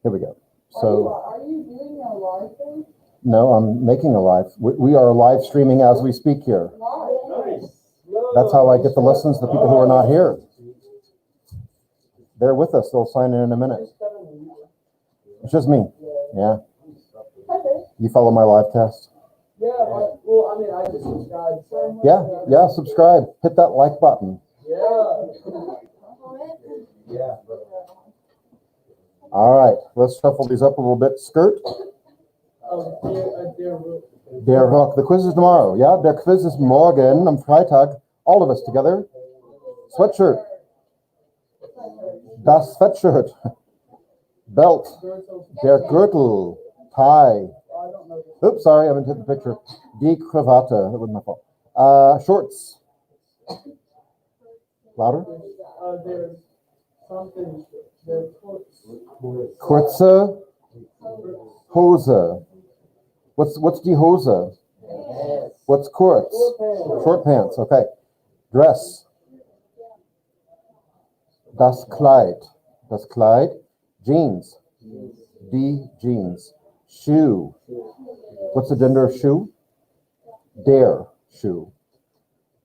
Here we go. So, are you doing a live thing? No, I'm making a live. We are live streaming as we speak here. Nice. That's how I get the lessons to people who are not here. They're with us. They'll sign in a minute. It's just me. Yeah. You follow my live cast? Yeah, well, I mean, I just subscribed. So Yeah, subscribe. Hit that like button. Yeah. All right, let's shuffle these up a little bit. Skirt. Der Rock. The quiz is tomorrow. Yeah, der Quiz ist morgen am Freitag. All of us together. Sweatshirt. Das Sweatshirt. Belt. Der Gürtel. Tie. Oops, sorry, I haven't hit the picture. Die Krawatte. That wasn't my fault. Shorts. Louder. There's something. There's Kurze Hose. What's die Hose? What's kurz? Short pants. Okay. Dress. Das Kleid. Das Kleid. Jeans. Die Jeans. Shoe. What's the gender of shoe? Der shoe.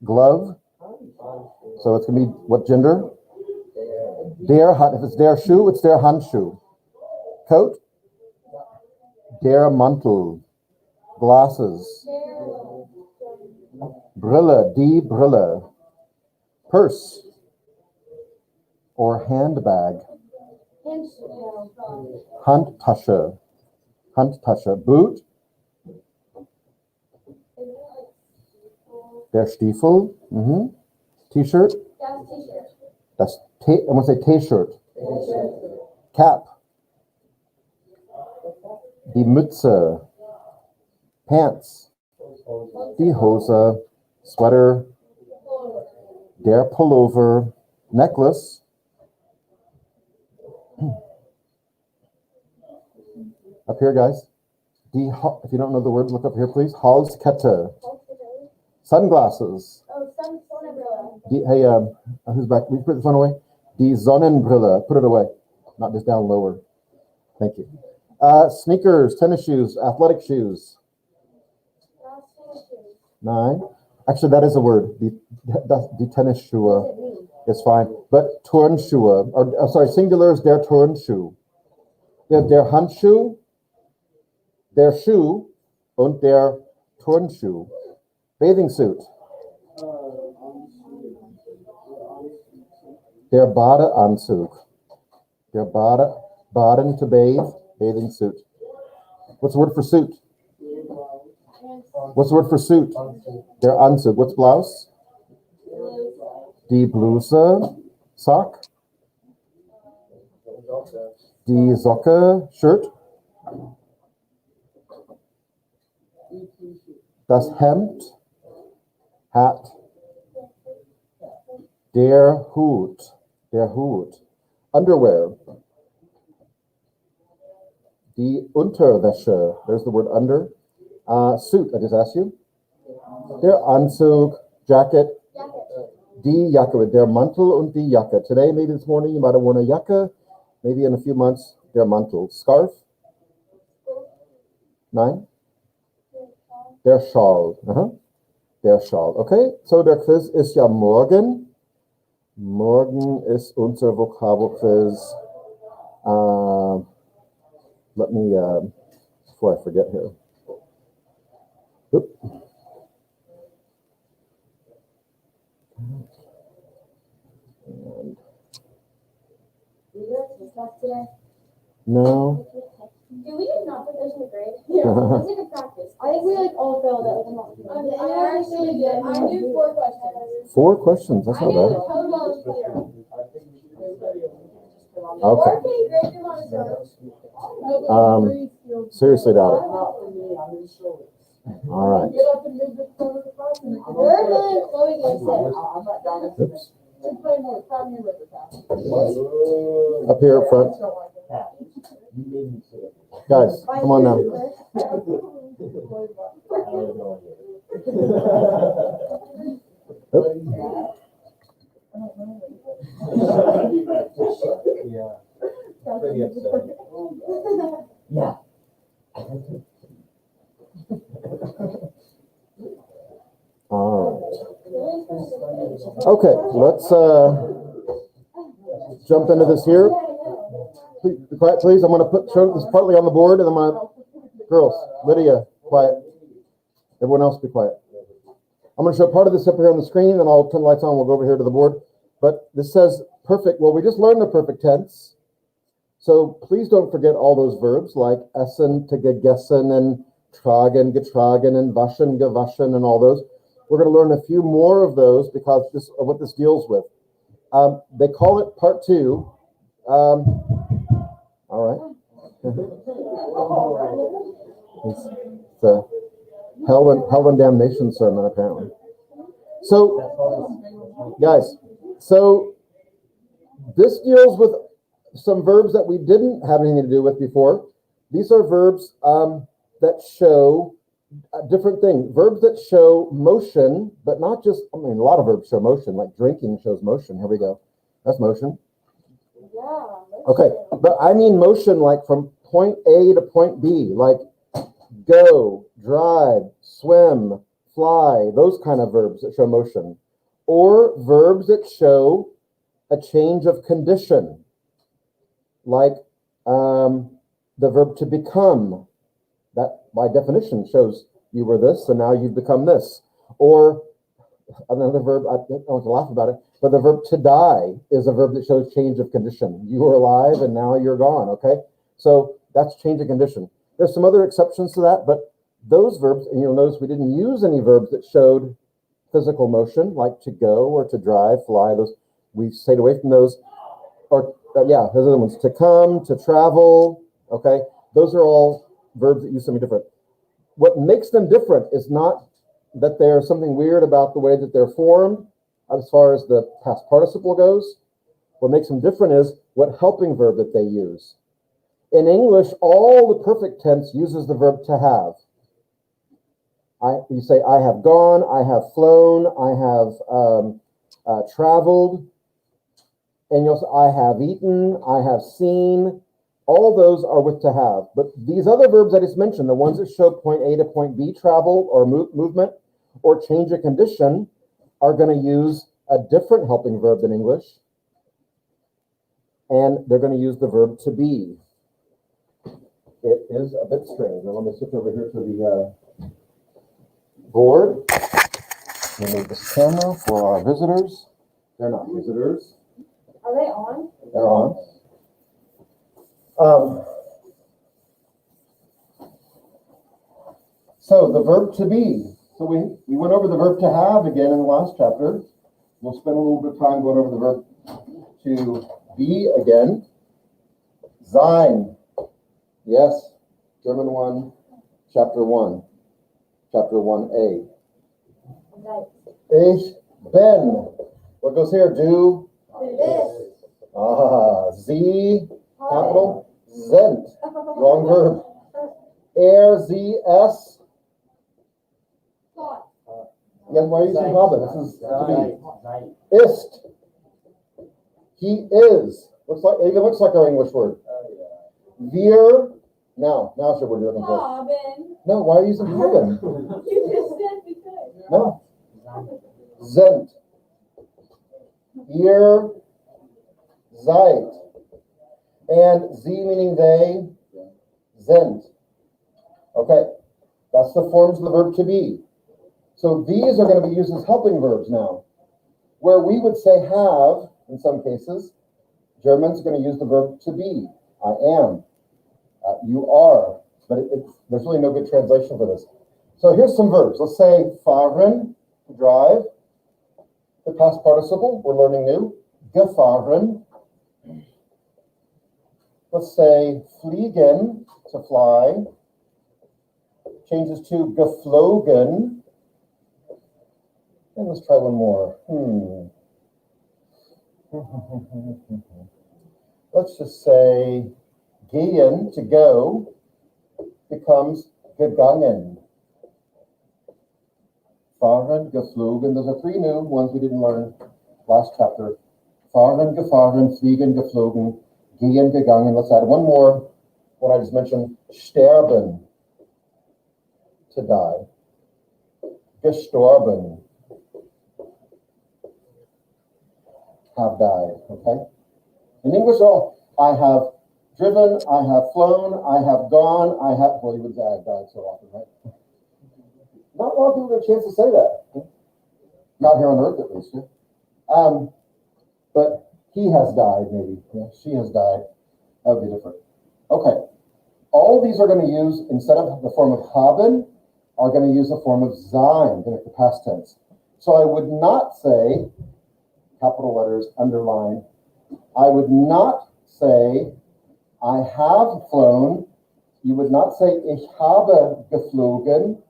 Glove. So it's going to be what gender? Der, if it's der Schuh, it's der Handschuh. Coat? Der Mantel. Glasses. Brille, die Brille. Purse. Or handbag. Handtasche. Handtasche. Boot. Der Stiefel. T-shirt. Das I'm going to say T-shirt. Cap. Die Mütze. Pants. Die Hose. Sweater. Der Pullover. Necklace. Up here, guys. Die, if you don't know the word, look up here, please. Halskette. Sunglasses. Die, hey, who's back? Will you put this one away? Die Sonnenbrille. Put it away. Not just down lower. Thank you. Sneakers, tennis shoes, athletic shoes. 9. Actually, that is a word. Die Tennisschuhe is fine. But Turnschuhe, or sorry, singular is der Turnschuh. Der Handschuh, der Schuh, und der Turnschuh. Bathing suit. Der Badeanzug. Der Baden to bathe, bathing suit. What's the word for suit? What's the word for suit? Der Anzug. What's blouse? Die Bluse. Sock. Die Socke. Shirt. Das Hemd. Hat. Der Hut. Der Hut. Underwear. Die Unterwäsche. There's the word under. Suit, I just asked you. Der Anzug. Jacket. Die Jacke. Der Mantel und die Jacke. Today, maybe this morning, you might have worn a Jacke. Maybe in a few months, der Mantel. Scarf. 9. Der Schal. Der Schal. Okay, so der Quiz ist ja morgen. Morgen ist unser Vokabelquiz. Let me, before I forget here. Oop. And no. Do we just not put those in the grade? Yeah, it's like a practice. I think we all failed it. I actually did. I knew 4 questions. 4 questions. That's not bad. Okay. Seriously doubt it. All right. Where are Billy and Chloe going to sit? Oops. Up here up front. Guys, come on now. Yeah. All right. Okay, let's jump into this here. Please, be quiet, please. I'm going to show this partly on the board, and then girls, Lydia, quiet. Everyone else, be quiet. I'm going to show part of this up here on the screen, then I'll turn the lights on. We'll go over here to the board. But this says perfect. Well, we just learned the perfect tense. So please don't forget all those verbs like essen, to gegessen, and tragen, getragen, and waschen, gewaschen, and all those. We're going to learn a few more of those because of what this deals with. They call it part 2. All right. It's a hell and damnation sermon, apparently. So, guys, so this deals with some verbs that we didn't have anything to do with before. These are verbs that show different things. Verbs that show motion, but not just, a lot of verbs show motion, like drinking shows motion. Here we go. That's motion. Yeah. Okay, but I mean motion like from point A to point B, like go, drive, swim, fly, those kind of verbs that show motion. Or verbs that show a change of condition, like the verb to become. That, by definition, shows you were this, and now you've become this. Or another verb, I don't want to laugh about it, but the verb to die is a verb that shows change of condition. You were alive, and now you're gone, okay? So that's change of condition. There's some other exceptions to that, but those verbs, and you'll notice we didn't use any verbs that showed physical motion, like to go or to drive, fly. Those we stayed away from those. Or, yeah, those are the ones. To come, to travel, okay? Those are all verbs that use something different. What makes them different is not that there's something weird about the way that they're formed as far as the past participle goes. What makes them different is what helping verb that they use. In English, all the perfect tense uses the verb to have. You say, I have gone, I have flown, I have traveled, and you'll say, I have eaten, I have seen. All those are with to have. But these other verbs I just mentioned, the ones that show point A to point B, travel or movement or change of condition, are going to use a different helping verb than English. And they're going to use the verb to be. It is a bit strange. Now let me switch over here to the board. We'll move this camera for our visitors. They're not visitors. Are they on? They're on. So the verb to be. So we went over the verb to have again in the last chapter. We'll spend a little bit of time going over the verb to be again. Sein. Yes. German 1, chapter 1. Chapter 1a. Ich bin. What goes here? Do. This. Sie. Capital. Sind. Wrong verb. Sie, es. Yes, why are you using haben? This is to be. Ist. He is. It even looks like our English word. Wir. Now it's your word you're looking for. Robin. No, why are you using haben? You just said we could. No. Sind. Ihr seid. And sie meaning they. Sind. Okay. That's the forms of the verb to be. So these are going to be used as helping verbs now. Where we would say have, in some cases, Germans are going to use the verb to be. I am. You are. But there's really no good translation for this. So here's some verbs. Let's say fahren, to drive. The past participle, we're learning new. Gefahren. Let's say fliegen, to fly. Changes to geflogen. And let's try one more. Let's just say gehen, to go, becomes gegangen. Fahren, geflogen. Those are 3 new ones we didn't learn last chapter. Fahren, gefahren, fliegen, geflogen, gehen, gegangen. Let's add one more. what I just mentioned, sterben, to die. Gestorben, have died, okay? In English, I have driven, I have flown, I have gone, well, you would say I've died so often, right? Not a lot of people get a chance to say that. Not here on earth, at least. Yeah? But he has died, maybe. Yeah, she has died. That would be different. Okay. All of these are going to use, instead of the form of haben, are going to use the form of sein, to make the past tense. So I would not say, capital letters, underline, I would not say, I have flown. You would not say, ich habe geflogen.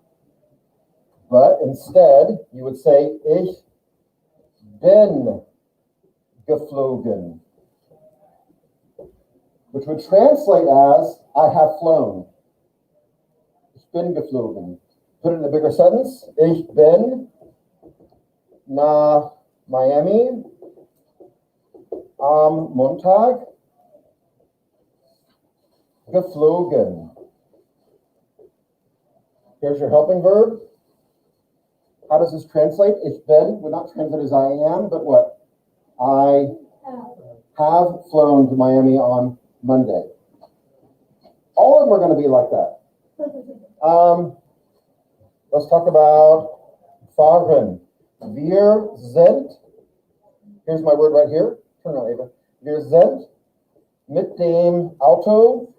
But instead, you would say, ich bin geflogen, which would translate as, I have flown. Ich bin geflogen. Put it in a bigger sentence. Ich bin nach Miami am Montag geflogen. Here's your helping verb. How does this translate? Ich bin would not translate as I am, but what? I have flown to Miami on Monday. All of them are going to be like that. Let's talk about fahren. Wir sind, here's my word right here. Turn on, Ava. Wir sind mit dem Auto,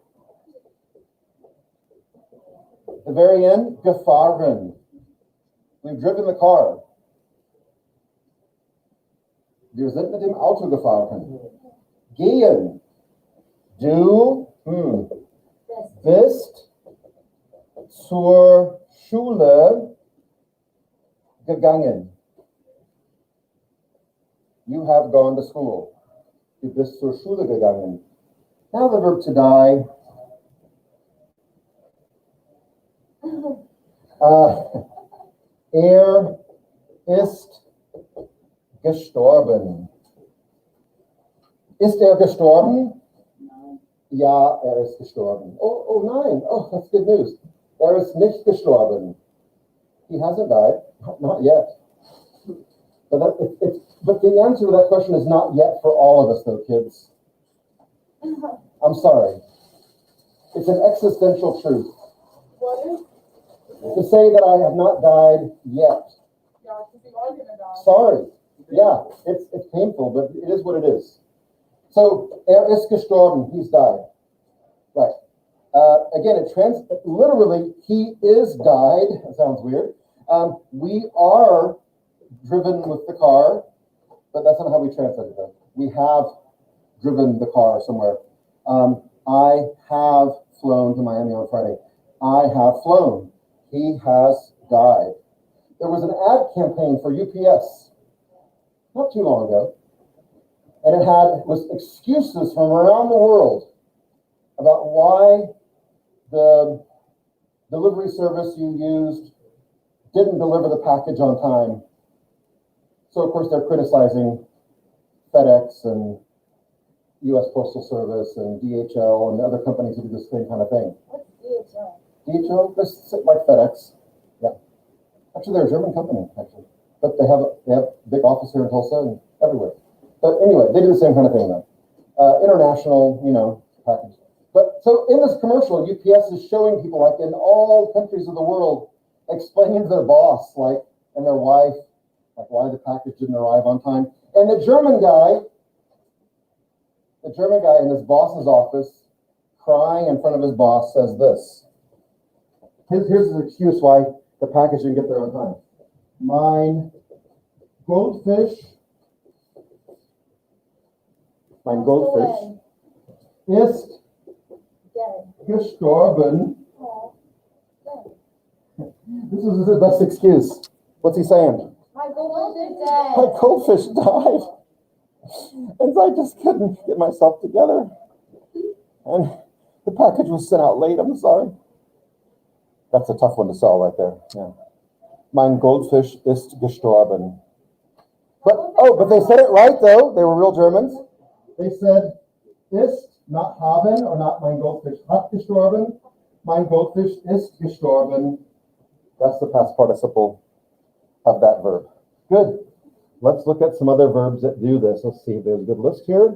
the very end, gefahren. We've driven the car. Wir sind mit dem Auto gefahren. Gehen. Du bist zur Schule gegangen. You have gone to school. Du bist zur Schule gegangen. Now the verb to die. Ist gestorben. Ist gestorben? Ja, ist gestorben. Oh, nein. Oh, that's good news. Ist nicht gestorben. He hasn't died. Not yet. But, but the answer to that question is not yet for all of us, though, kids. I'm sorry. It's an existential truth. What? To say that I have not died yet. Yeah, because you are gonna die. Sorry. Yeah, it's painful, but it is what it is. So, ist gestorben, he's died. Right. Again, literally, he is died. That sounds weird. We are driven with the car, but that's not how we translate it. We have driven the car somewhere. I have flown to Miami on Friday. I have flown. He has died. There was an ad campaign for UPS not too long ago, and it was excuses from around the world about why the delivery service you used didn't deliver the package on time. So of course they're criticizing FedEx and U.S. Postal Service and DHL and the other companies who do this same kind of thing. What's DHL? DHL, just like FedEx. Yeah. Actually, they're a German company, actually. But they have a big office here in Tulsa and everywhere. But anyway, they do the same kind of thing though. International, package. But so in this commercial, UPS is showing people like in all countries of the world, explaining to their boss, and their wife, why the package didn't arrive on time. And the German guy in his boss's office, crying in front of his boss, says this. Here's his excuse why the package didn't get there on time. Mein Goldfish ist gestorben. This is his best excuse. What's he saying? My goldfish is dead. My goldfish died. And I just couldn't get myself together. And the package was sent out late. I'm sorry. That's a tough one to sell right there. Yeah. Mein Goldfish ist gestorben. But they said it right though. They were real Germans. They said, ist, not haben or not mein Goldfisch hat gestorben. Mein Goldfisch ist gestorben. That's the past participle of that verb. Good. Let's look at some other verbs that do this. Let's see if there's a good list here.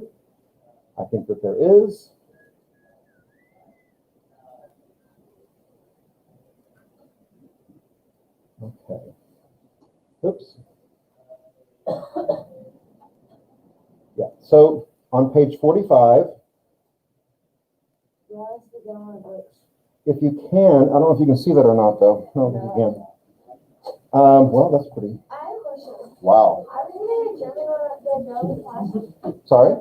I think that there is. Okay. Oops. Yeah, so on page 45, if you can, I don't know if you can see that or not, though. No, you can. Well, that's pretty. I have a question. Wow. Are we reading German or the German flash? Sorry?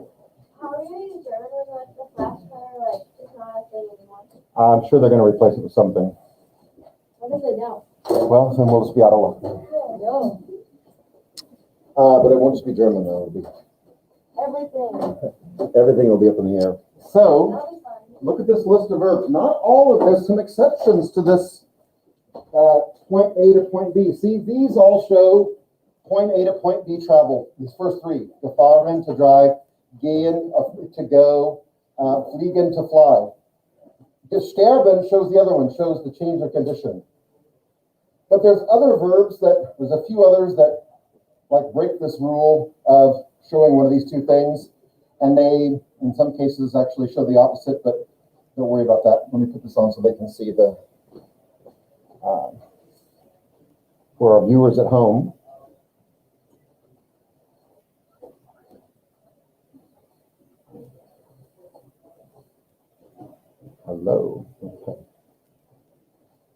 How are we reading German when like the flash player like it's not a thing anymore? I'm sure they're going to replace it with something. What if they don't? Well, then we'll just be out of luck. No. But it won't just be German, though. It'll be, Everything. everything will be up in the air. So, That'll be fun. look at this list of verbs. Not all of this, some exceptions to this point A to point B. See, these all show point A to point B travel. These first three. Gefahren, to drive. Gehen, to go. Fliegen, to fly. Sterben shows the other one, shows the change of condition. But there's other verbs there's a few others that like break this rule of showing one of these two things. And they, in some cases, actually show the opposite, but don't worry about that. Let me put this on so they can see the, for our viewers at home. Hello. Okay.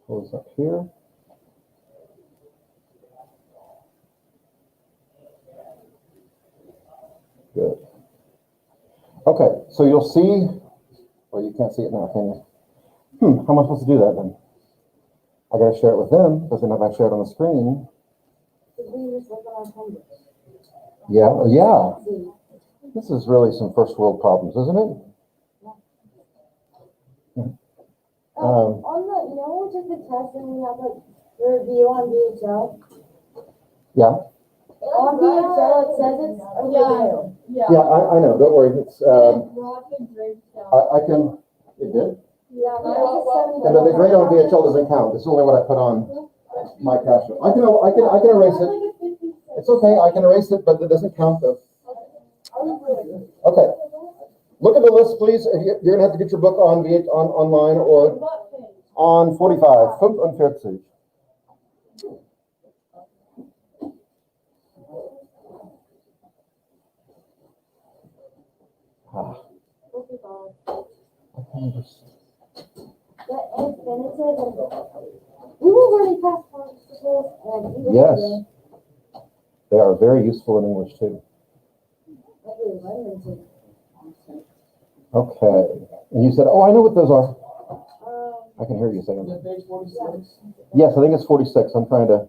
Close up here. Good. Okay, so you'll see, well, you can't see it now, can you? How am I supposed to do that then? I gotta share it with them, because then if I share it on the screen. Yeah. This is really some first world problems, isn't it? On the, you know, we took the test and we have like the review on VHL. Yeah. On VHL, it says it's a review. Yeah, I know, don't worry, it's, I can, it did? Yeah, mine was And the grade on VHL doesn't count, it's only what I put on my caption. I can erase it, it's okay, I can erase it, but it doesn't count though. Okay, look at the list, please. You're gonna have to get your book on online or on 45, 45. We were already past participles and Yes, they are very useful in English too. Okay, and you said, oh, I know what those are. I can hear you saying them. Page 46. Yes, I think it's 46. I'm trying to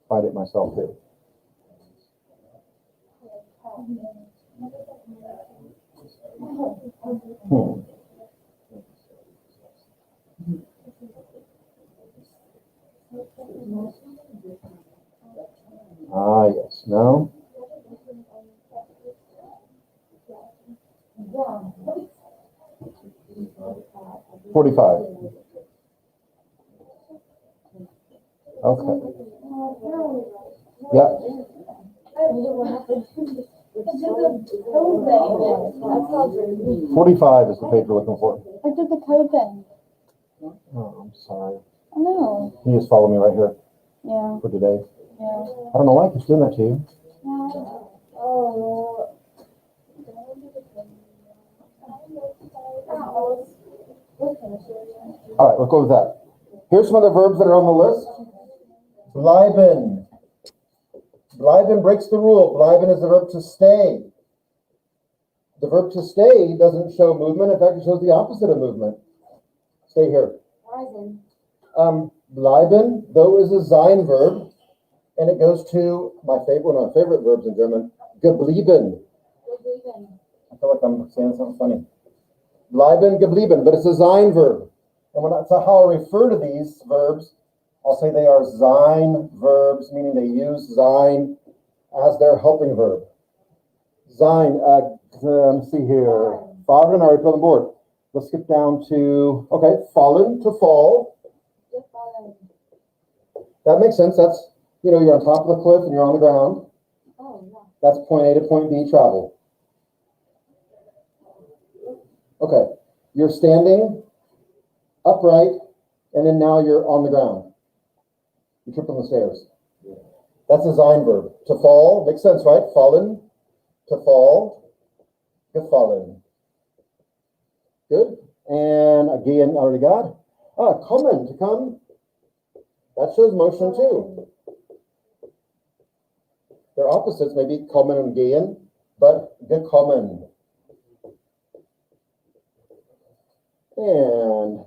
find it myself here. Ah, yes, no. Yeah. 45. Okay. Yeah. 45 is the page we're looking for. I did the code thing. Oh, I'm sorry. I know. Can you just follow me right here Yeah. for today? Yeah. I don't know why I keep doing that to you. Oh. All right, let's go with that. Here's some other verbs that are on the list. Bleiben. Bleiben breaks the rule. Bleiben is the verb to stay. The verb to stay doesn't show movement. In fact, it shows the opposite of movement. Stay here. Bleiben, though, is a sein verb, and it goes to one of my favorite verbs in German, geblieben. I feel like I'm saying something funny. Bleiben, geblieben, but it's a sein verb. And so how I refer to these verbs, I'll say they are sein verbs, meaning they use sein as their helping verb. Sein, let me see here. Fahren, all right, put on the board. Let's skip down to, okay, fallen, to fall. That makes sense. That's, you're on top of the cliff and you're on the ground. Oh, yeah. That's point A to point B travel. Okay, you're standing upright, and then now you're on the ground. You tripped on the stairs. That's a sein verb. To fall, makes sense, right? Fallen, to fall, gefallen. Good. And again, already got. Kommen, to come. That shows motion too. Their opposites may be kommen and gehen, but gekommen. And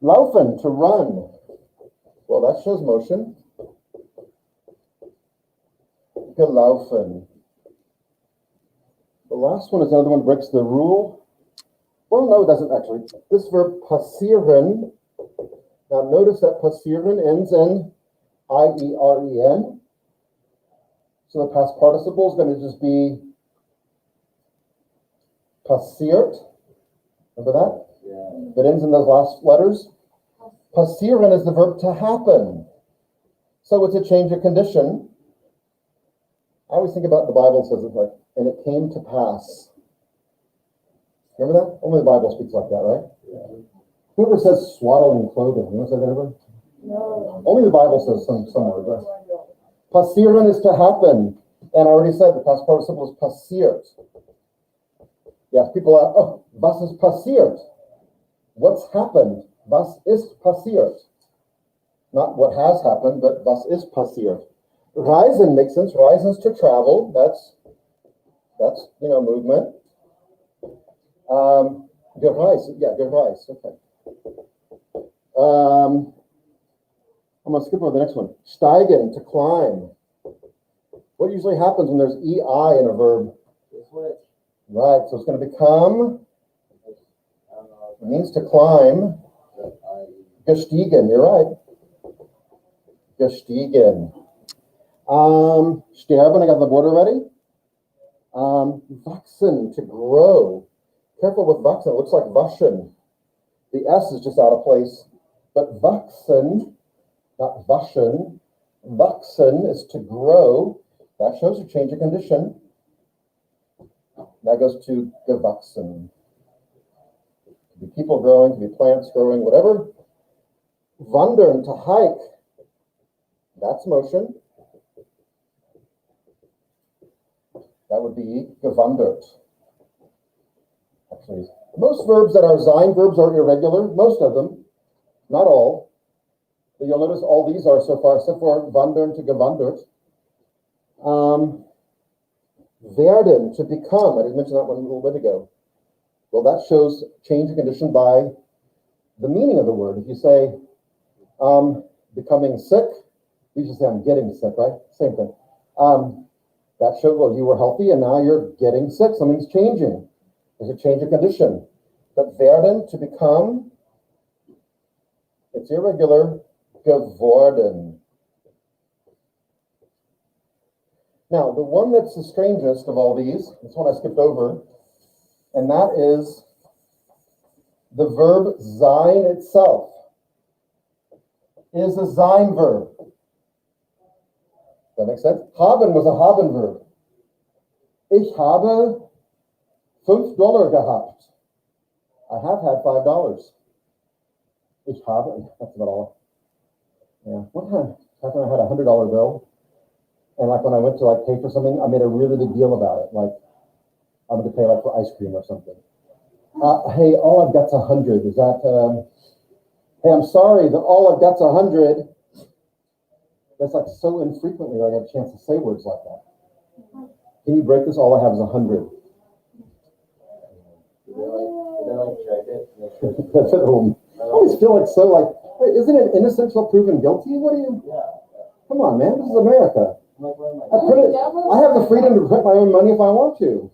laufen, to run. Well, that shows motion. Gelaufen. The last one is another one breaks the rule. Well, no, it doesn't actually. This verb passieren. Now notice that passieren ends in I-E-R-E-N. So the past participle is going to just be passiert. Remember that? Yeah. That ends in those last letters. Passieren is the verb to happen. So it's a change of condition. I always think about the Bible says it like, and it came to pass. Remember that? Only the Bible speaks like that, right? Yeah. Whoever says swaddling clothing, you want to say that ever? No. Only the Bible says some word, right? Passieren is to happen. And I already said the past participle is passiert. Yes, people are, was ist passiert? What's happened? Was ist passiert? Not what has happened, but was ist passiert. Reisen makes sense. Reisen is to travel. That's movement. Gereist. Yeah, gereist. Okay. I'm going to skip over the next one. Steigen, to climb. What usually happens when there's EI in a verb? Right, so it's going to become, it means to climb. Gestiegen, you're right. Gestiegen. Sterben, I got the board already. Wachsen, to grow. Careful with wachsen, it looks like waschen. The S is just out of place. But wachsen, not waschen, wachsen is to grow. That shows a change of condition. That goes to gewachsen. It could be people growing, it could be plants growing, whatever. Wandern, to hike. That's motion. That would be gewandert. Actually, most verbs that are sein verbs are irregular. Most of them, not all. But you'll notice all these are so far, except for wandern to gewandert. Werden, to become. I didn't mention that one a little bit ago. Well, that shows change of condition by the meaning of the word. If you say, becoming sick, you should say, I'm getting sick, right? Same thing. That shows, well, you were healthy and now you're getting sick. Something's changing. There's a change of condition. But werden, to become, it's irregular, geworden. Now, the one that's the strangest of all these, this one I skipped over, and that is the verb sein itself is a sein verb. That makes sense? Haben was a haben verb. Ich habe $5 gehabt. I have had $5. Ich habe, that's about all. Yeah, one time after I had a $100 bill, and like when I went to pay for something, I made a really big deal about it. Like I'm going to pay for ice cream or something. Hey, all I've got's 100. Is that? Hey, I'm sorry. All I've got's 100. That's so infrequently I get a chance to say words like that. Can you break this? All I have is 100. I always feel wait, isn't it innocent till proven guilty? What are you? Come on, man. This is America. I have the freedom to print my own money if I want to.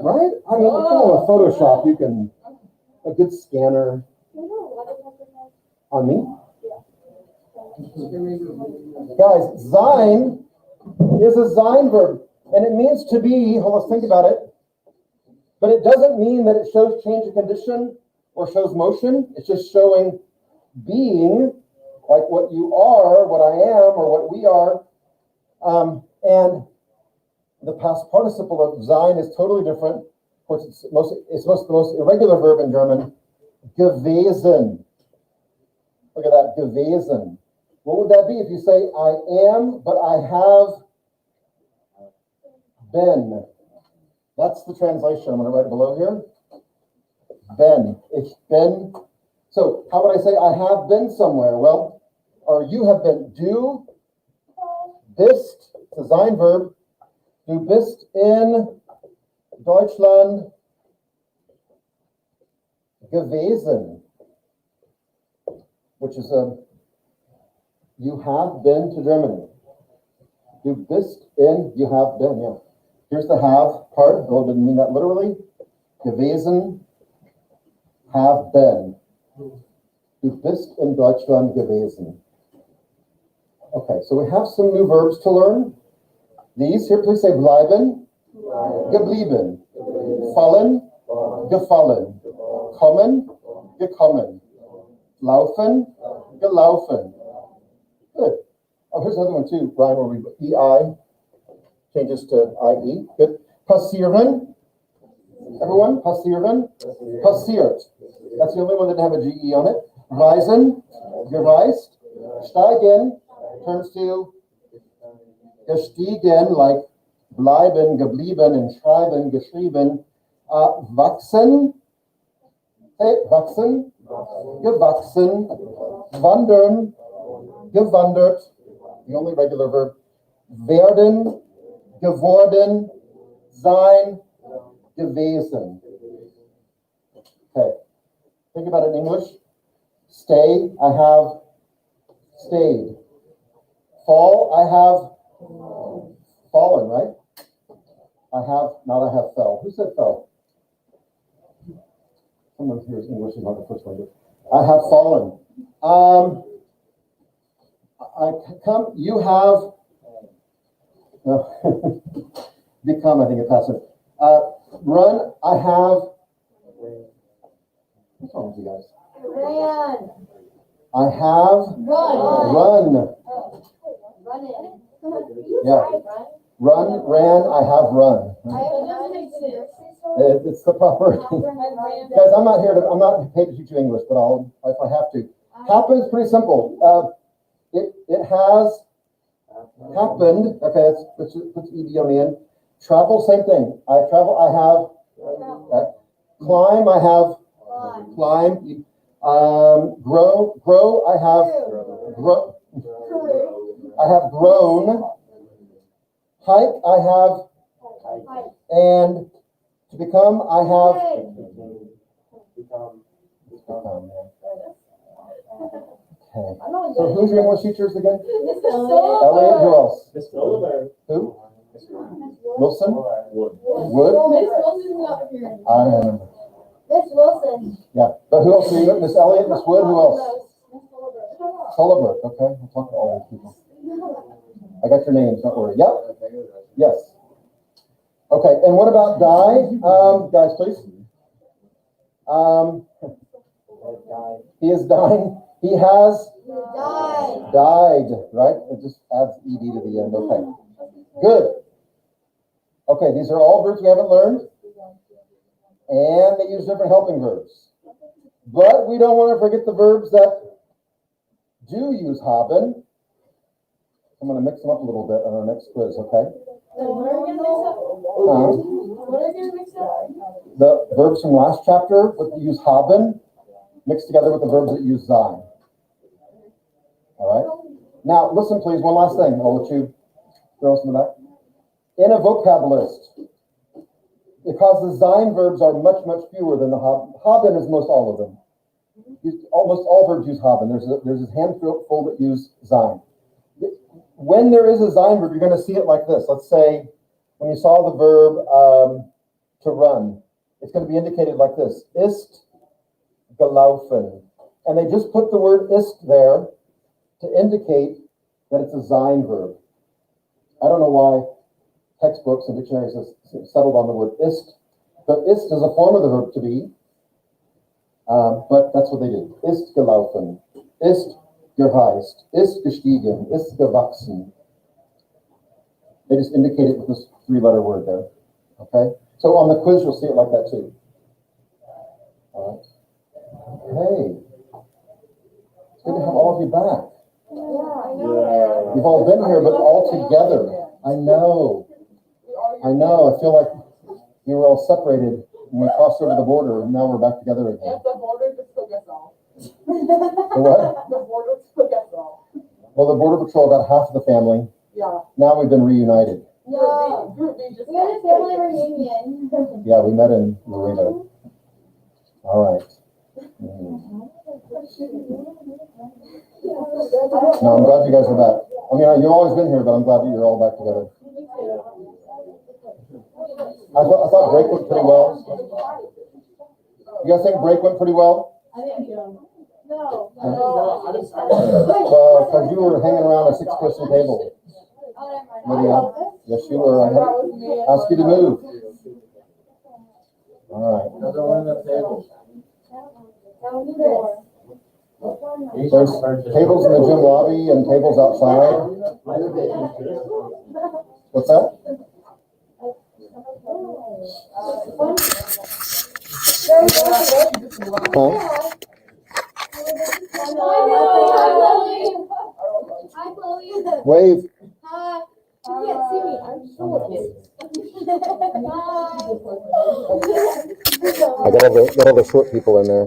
Right? I mean, come on, with Photoshop, you can, a good scanner. On me? Guys, sein is a sein verb, and it means to be, let's think about it. But it doesn't mean that it shows change of condition or shows motion. It's just showing being, like what you are, what I am, or what we are. And the past participle of sein is totally different. Of course, it's the most irregular verb in German, gewesen. Look at that, gewesen. What would that be if you say, I am, but I have been? That's the translation. I'm going to write it below here. Ben. Ich bin. So how would I say I have been somewhere? Well, or you have been. Du bist, it's a sein verb. Du bist in Deutschland gewesen, which is you have been to Germany. Du bist in, you have been, yeah. Here's the have part, though it didn't mean that literally. Gewesen, have been. Du bist in Deutschland gewesen. Okay, so we have some new verbs to learn. These here, please say bleiben, geblieben, fallen, gefallen, kommen, gekommen, laufen, gelaufen. Good. Oh, here's another one too, Brian, where we EI changes to IE. Good. Passieren. Everyone, passieren. Passiert. That's the only one that didn't have a GE on it. Reisen, gereist. Steigen turns to gestiegen, like bleiben, geblieben, and schreiben, geschrieben. Wachsen. Hey, wachsen. Gewachsen. Wandern. Gewandert. The only regular verb. Werden. Geworden. Sein. Gewesen. Okay. Think about it in English. Stay, I have stayed. Fall, I have fallen, right? I have fell. Who said fell? Someone here is English is not the first language. I have fallen. You have become, I think it passive. Run, I have. What's wrong with you guys? Ran. I have run. Running. Yeah. Run, ran, I have run. It's the proper. Guys, I'm not paid to teach you English, but I'll, if I have to. Happen is pretty simple. It has happened. Okay, let's put ED on the end. Travel, same thing. I travel, I have. Climb, I have climb. Grow, I have grow. I have grown. Hike, I have. And to become, I have. Become. Okay. So who's your English teachers again? Elliot, who else? Miss Oliver. Who? Wilson? Wood? Miss Wilson's not here. I don't remember. Miss Wilson. Yeah, but who else are you? Miss Elliott, Miss Wood, who else? Holabrook, okay. I'll talk to all these people. I got your names, don't worry. Yep. Yes. Okay, and what about die? Guys, please. He is dying. He has died, right? It just adds ed to the end. Okay. Good. Okay, these are all verbs we haven't learned. And they use different helping verbs. But we don't want to forget the verbs that do use haben. I'm going to mix them up a little bit on our next quiz, okay? The verbs from last chapter that use haben mixed together with the verbs that use sein. All right? Now, listen, please, one last thing. I'll let you throw us in the back. In a vocab list, because the sein verbs are much, much fewer than the haben. Haben is most all of them. Almost all verbs use haben. There's a handful that use sein. When there is a sein verb, you're going to see it like this. Let's say when you saw the verb to run, it's going to be indicated like this. Ist gelaufen. And they just put the word ist there to indicate that it's a sein verb. I don't know why textbooks and dictionaries have settled on the word ist. But ist is a form of the verb to be. But that's what they did. Ist gelaufen, ist gereist, ist gestiegen, ist gewachsen. They just indicate it with this 3-letter word there. Okay? So on the quiz, you'll see it like that too. All right. Hey. It's good to have all of you back. Yeah, I know. You've all been here, but all together. I know. I feel like you were all separated when we crossed over the border, and now we're back together again. If the border just took us all. The what? The border took us all. Well, the Border Patrol got half of the family. Yeah. Now we've been reunited. No. Group B just. We had a family reunion. Yeah, we met in Laredo. All right. Mhm. No, I'm glad you guys are back. I mean, you've always been here, but I'm glad that you're all back together. I thought break went pretty well. You guys think break went pretty well? No. Well, because you were hanging around a 6-person table. Lydia. Yes, you were. I had asked you to move. All right. Another one on the table. There's tables in the gym lobby and tables outside. What's that? Huh? Hi, Chloe. Wave. Hi. You can't see me. I'm short. I got all the short people in there.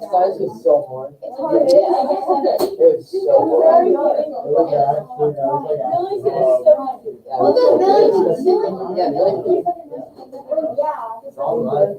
Size is so hard. It's hard. It's so hard. Yeah. All right.